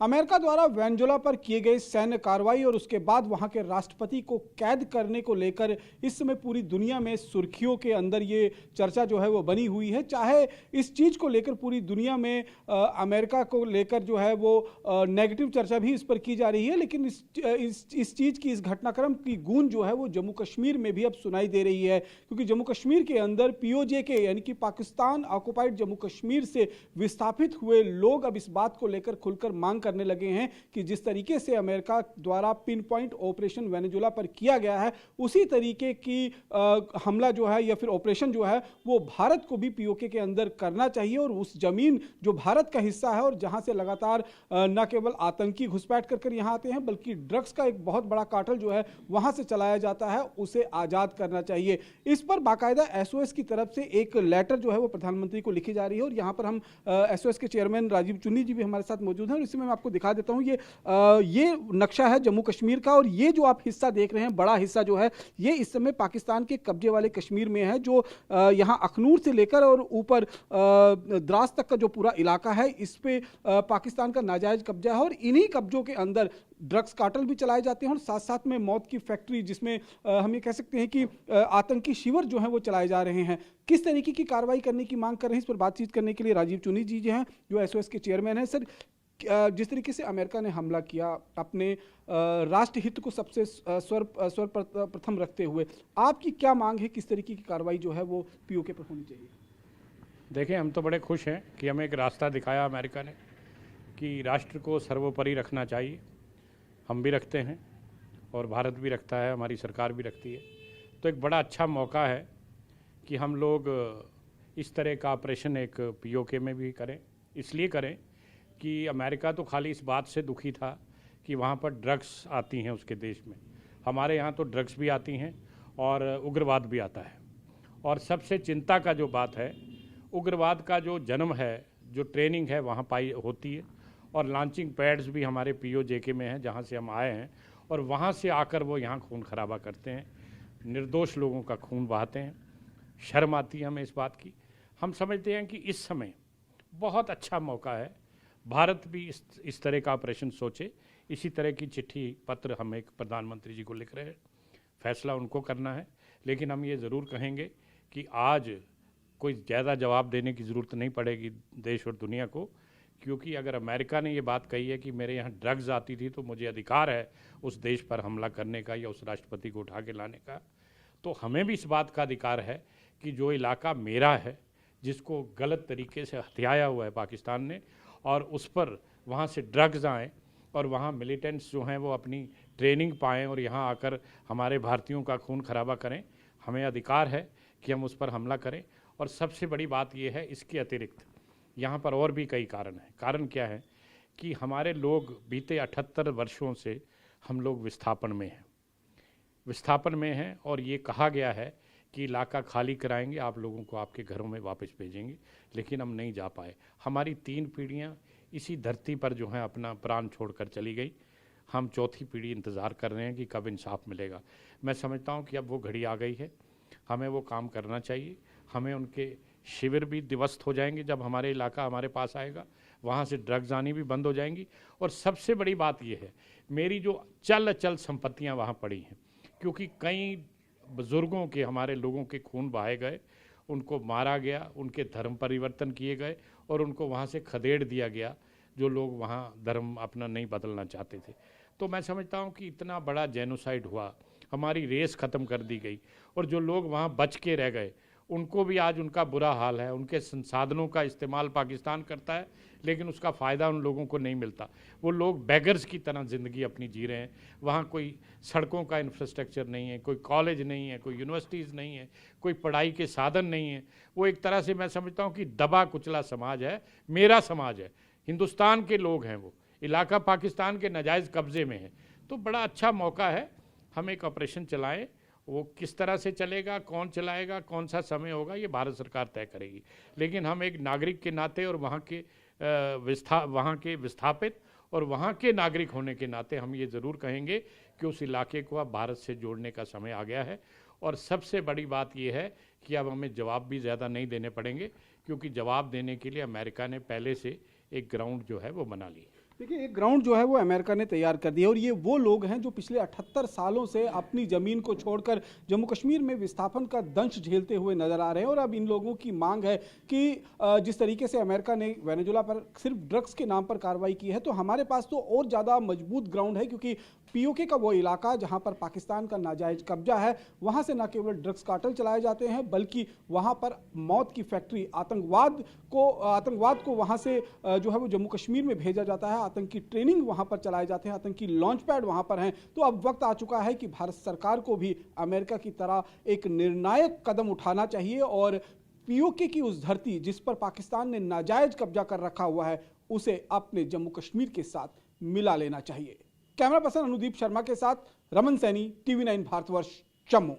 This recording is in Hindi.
अमेरिका द्वारा वेनेजुएला पर किए गए सैन्य कार्रवाई और उसके बाद वहां के राष्ट्रपति को कैद करने को लेकर इस समय पूरी दुनिया में सुर्खियों के अंदर ये चर्चा जो है वो बनी हुई है। चाहे इस चीज को लेकर पूरी दुनिया में अमेरिका को लेकर जो है वो नेगेटिव चर्चा भी इस पर की जा रही है, लेकिन इस चीज की, इस घटनाक्रम की गूंज जो है वो जम्मू कश्मीर में भी अब सुनाई दे रही है, क्योंकि जम्मू कश्मीर के अंदर पीओजे यानी कि पाकिस्तान ऑक्युपाइड जम्मू कश्मीर से विस्थापित हुए लोग अब इस बात को लेकर खुलकर मांग करने लगे हैं कि जिस तरीके से अमेरिका द्वारा पिन पॉइंट ऑपरेशन वेनेजुएला पर किया गया है, उसी तरीके की हमला जो है या फिर ऑपरेशन जो है वो भारत को भी पीओके के अंदर करना चाहिए। और उस जमीन जो भारत का हिस्सा है और जहां से लगातार न केवल आतंकी घुसपैठ कर यहां आते हैं बल्कि ड्रग्स का एक बहुत बड़ा कार्टेल जो है वहां से चलाया जाता है, उसे आजाद करना चाहिए। इस पर बाकायदा एसओएस की तरफ से एक लेटर जो है वो प्रधानमंत्री को लिखी जा रही है और यहां पर हम एसओएस के चेयरमैन राजीव चुन्नी जी भी हमारे साथ मौजूद हैं और इसमें मैं आपको दिखा देता हूं। ये नक्शा है जम्मू कश्मीर का और ये जो आप हिस्सा देख रहे हैं, बड़ा हिस्सा जो है ये इस समय पाकिस्तान के कब्जे वाले कश्मीर में है, जो यहां अखनूर से लेकर और ऊपर द्रास तक का जो पूरा इलाका है इस पे पाकिस्तान का नाजायज कब्जा है और इन्हीं कब्जों के अंदर ड्रग्स कार्टेल भी चलाए जाते हैं और साथ साथ में मौत की फैक्ट्री, जिसमें हम ये कह सकते हैं कि आतंकी शिविर जो हैं वो चलाए जा रहे हैं। किस तरीके की कार्रवाई करने की मांग कर रहे हैं, इस पर बातचीत करने के लिए राजीव चुन्नी जी हैं जो एसओएस के चेयरमैन हैं। सर, जिस तरीके से अमेरिका ने हमला किया अपने राष्ट्र हित को सबसे प्रथम रखते हुए, आपकी क्या मांग है, किस तरीके की कार्रवाई जो है वो पीओके पर होनी चाहिए? देखिए, हम तो बड़े खुश हैं कि हमें एक रास्ता दिखाया अमेरिका ने कि राष्ट्र को सर्वोपरि रखना चाहिए। हम भी रखते हैं और भारत भी रखता है, हमारी सरकार भी रखती है। तो एक बड़ा अच्छा मौका है कि हम लोग इस तरह का ऑपरेशन एक पीओके में भी करें। इसलिए करें कि अमेरिका तो खाली इस बात से दुखी था कि वहाँ पर ड्रग्स आती हैं उसके देश में, हमारे यहाँ तो ड्रग्स भी आती हैं और उग्रवाद भी आता है। और सबसे चिंता का जो बात है, उग्रवाद का जो जन्म है, जो ट्रेनिंग है वहाँ पाई होती है और लॉन्चिंग पैड्स भी हमारे पीओजेके में हैं जहाँ से हम आए हैं, और वहाँ से आकर वो यहाँ खून खराबा करते हैं, निर्दोष लोगों का खून बहाते हैं। शर्म आती है हमें इस बात की। हम समझते हैं कि इस समय बहुत अच्छा मौका है, भारत भी इस तरह का ऑपरेशन सोचे। इसी तरह की चिट्ठी पत्र हम एक प्रधानमंत्री जी को लिख रहे हैं, फैसला उनको करना है। लेकिन हम ये ज़रूर कहेंगे कि आज कोई ज़्यादा जवाब देने की ज़रूरत नहीं पड़ेगी देश और दुनिया को, क्योंकि अगर अमेरिका ने ये बात कही है कि मेरे यहाँ ड्रग्स आती थी तो मुझे अधिकार है उस देश पर हमला करने का या उस राष्ट्रपति को उठा के लाने का, तो हमें भी इस बात का अधिकार है कि जो इलाका मेरा है, जिसको गलत तरीके से हथियाया हुआ है पाकिस्तान ने, और उस पर वहाँ से ड्रग्स आएँ और वहाँ मिलिटेंट्स जो हैं वो अपनी ट्रेनिंग पाएँ और यहाँ आकर हमारे भारतीयों का खून खराबा करें, हमें अधिकार है कि हम उस पर हमला करें। और सबसे बड़ी बात यह है, इसके अतिरिक्त यहाँ पर और भी कई कारण हैं। कारण क्या है कि हमारे लोग बीते 78 वर्षों से हम लोग विस्थापन में हैं और ये कहा गया है कि इलाका खाली कराएंगे, आप लोगों को आपके घरों में वापस भेजेंगे, लेकिन हम नहीं जा पाए। हमारी 3 पीढ़ियाँ इसी धरती पर जो हैं अपना प्राण छोड़कर चली गई। हम चौथी पीढ़ी इंतज़ार कर रहे हैं कि कब इंसाफ मिलेगा। मैं समझता हूँ कि अब वो घड़ी आ गई है, हमें वो काम करना चाहिए। हमें उनके शिविर भी ध्वस्त हो जाएंगे जब हमारे इलाका हमारे पास आएगा, वहाँ से ड्रग्स आनी भी बंद हो जाएंगी। और सबसे बड़ी बात यह है, मेरी जो चल अचल संपत्तियाँ वहाँ पड़ी हैं, क्योंकि कई बुज़ुर्गों के, हमारे लोगों के खून बहाए गए, उनको मारा गया, उनके धर्म परिवर्तन किए गए और उनको वहाँ से खदेड़ दिया गया जो लोग वहाँ धर्म अपना नहीं बदलना चाहते थे। तो मैं समझता हूँ कि इतना बड़ा जेनोसाइड हुआ, हमारी रेस ख़त्म कर दी गई और जो लोग वहाँ बच के रह गए उनको भी आज उनका बुरा हाल है। उनके संसाधनों का इस्तेमाल पाकिस्तान करता है लेकिन उसका फ़ायदा उन लोगों को नहीं मिलता। वो लोग बैगर्स की तरह ज़िंदगी अपनी जी रहे हैं। वहाँ कोई सड़कों का इंफ्रास्ट्रक्चर नहीं है, कोई कॉलेज नहीं है, कोई यूनिवर्सिटीज़ नहीं है, कोई पढ़ाई के साधन नहीं है। वो एक तरह से मैं समझता हूँ कि दबा कुचला समाज है, मेरा समाज है, हिंदुस्तान के लोग हैं। वो इलाका पाकिस्तान के नाजायज़ कब्ज़े में है। तो बड़ा अच्छा मौका है, हम एक ऑपरेशन चलाएँ। वो किस तरह से चलेगा, कौन चलाएगा, कौन सा समय होगा, ये भारत सरकार तय करेगी। लेकिन हम एक नागरिक के नाते और वहाँ के विस्थापित और वहाँ के नागरिक होने के नाते हम ये ज़रूर कहेंगे कि उस इलाके को अब भारत से जोड़ने का समय आ गया है। और सबसे बड़ी बात ये है कि अब हमें जवाब भी ज़्यादा नहीं देने पड़ेंगे, क्योंकि जवाब देने के लिए अमेरिका ने पहले से एक ग्राउंड जो है वो बना ली है। देखिए, एक ग्राउंड जो है वो अमेरिका ने तैयार कर दिया और ये वो लोग हैं जो पिछले 78 सालों से अपनी ज़मीन को छोड़कर जम्मू कश्मीर में विस्थापन का दंश झेलते हुए नजर आ रहे हैं। और अब इन लोगों की मांग है कि जिस तरीके से अमेरिका ने वेनेजुला पर सिर्फ ड्रग्स के नाम पर कार्रवाई की है, तो हमारे पास तो और ज़्यादा मजबूत ग्राउंड है, क्योंकि पीओके का वो इलाका जहां पर पाकिस्तान का नाजायज कब्जा है, वहां से न केवल ड्रग्स कार्टेल चलाए जाते हैं बल्कि वहां पर मौत की फैक्ट्री, आतंकवाद को वहां से जो है वो जम्मू कश्मीर में भेजा जाता है, आतंकी ट्रेनिंग वहां पर चलाए जाते हैं, आतंकी लॉन्च पैड वहां पर हैं। तो अब वक्त आ चुका है कि भारत सरकार को भी अमेरिका की तरह एक निर्णायक कदम उठाना चाहिए और पीओके की उस धरती जिस पर पाकिस्तान ने नाजायज कब्जा कर रखा हुआ है, उसे अपने जम्मू कश्मीर के साथ मिला लेना चाहिए। कैमरा पर्सन अनुदीप शर्मा के साथ रमन सैनी, टीवी 9 भारतवर्ष, जम्मू।